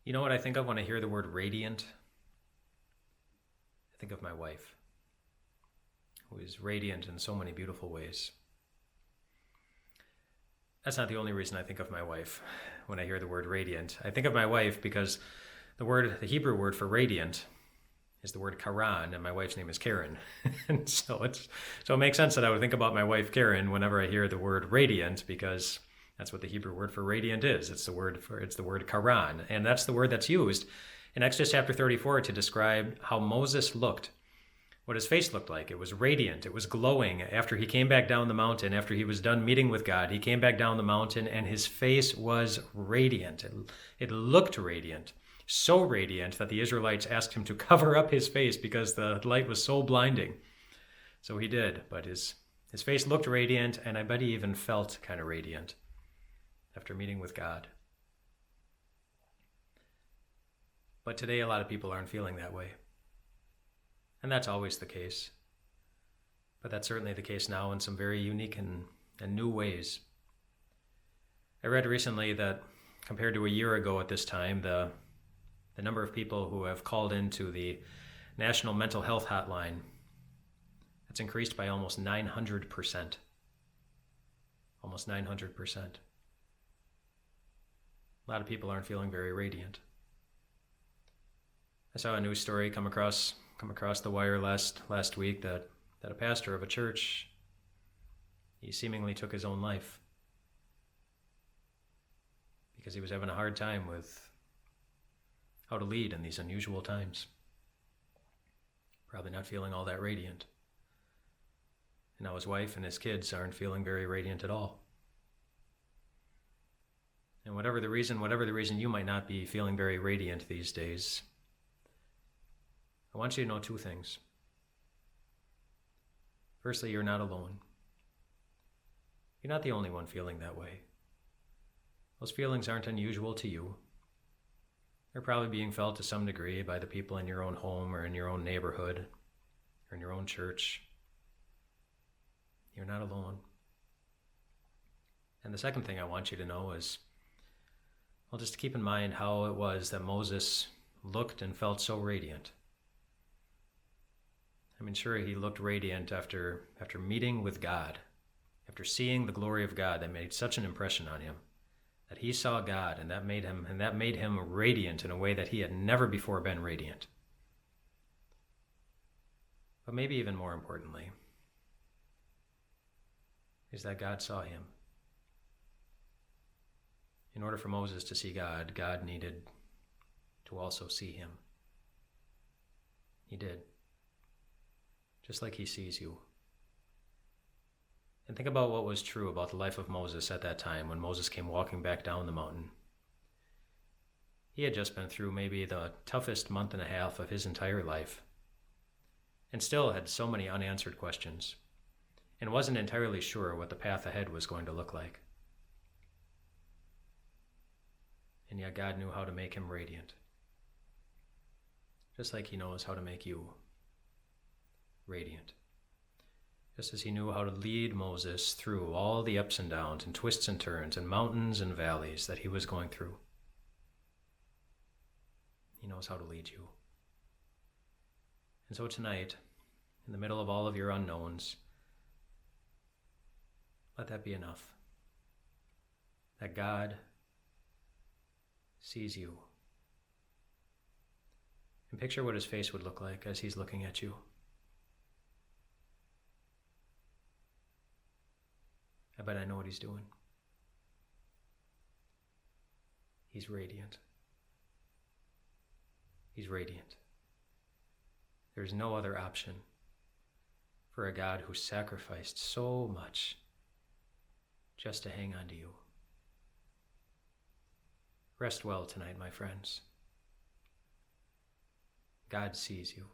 You know what I think of when I hear the word radiant? I think of my wife, who is radiant in so many beautiful ways. That's not the only reason I think of my wife when I hear the word radiant. I think of my wife because the Hebrew word for radiant is the word Karan, and my wife's name is Karen. And so it makes sense that I would think about my wife Karen whenever I hear the word radiant, because that's what the Hebrew word for radiant is. It's the word Karan, and that's the word that's used in Exodus chapter 34 to describe how Moses looked, what his face looked like. It was radiant. It was glowing. After he came back down the mountain, after he was done meeting with God, he came back down the mountain and his face was radiant. It looked radiant. So radiant that the Israelites asked him to cover up his face because the light was so blinding. So he did, but his face looked radiant, and I bet he even felt kind of radiant after meeting with God. But today a lot of people aren't feeling that way. And that's always the case. But that's certainly the case now in some very unique and new ways. I read recently that compared to a year ago at this time, the number of people who have called into the National Mental Health Hotline, that's increased by almost 900%. Almost 900%. A lot of people aren't feeling very radiant. I saw a news story come across the wire last week that a pastor of a church, he seemingly took his own life because he was having a hard time with how to lead in these unusual times. Probably not feeling all that radiant. And now his wife and his kids aren't feeling very radiant at all. And whatever the reason you might not be feeling very radiant these days, I want you to know two things. Firstly, you're not alone. You're not the only one feeling that way. Those feelings aren't unusual to you. They're probably being felt to some degree by the people in your own home or in your own neighborhood or in your own church. You're not alone. And the second thing I want you to know is, well, just to keep in mind how it was that Moses looked and felt so radiant. I mean, sure, he looked radiant after meeting with God, after seeing the glory of God that made such an impression on him, that he saw God, and that made him radiant in a way that he had never before been radiant. But maybe even more importantly, is that God saw him. In order for Moses to see God, God needed to also see him. He did. Just like he sees you. And think about what was true about the life of Moses at that time when Moses came walking back down the mountain. He had just been through maybe the toughest month and a half of his entire life, and still had so many unanswered questions, and wasn't entirely sure what the path ahead was going to look like. And yet God knew how to make him radiant, just like he knows how to make you radiant. Just as he knew how to lead Moses through all the ups and downs and twists and turns and mountains and valleys that he was going through. He knows how to lead you. And so tonight, in the middle of all of your unknowns, let that be enough. That God sees you. And picture what his face would look like as he's looking at you. I bet I know what he's doing. He's radiant. He's radiant. There's no other option for a God who sacrificed so much just to hang on to you. Rest well tonight, my friends. God sees you.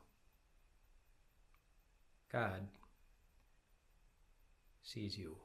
God sees you.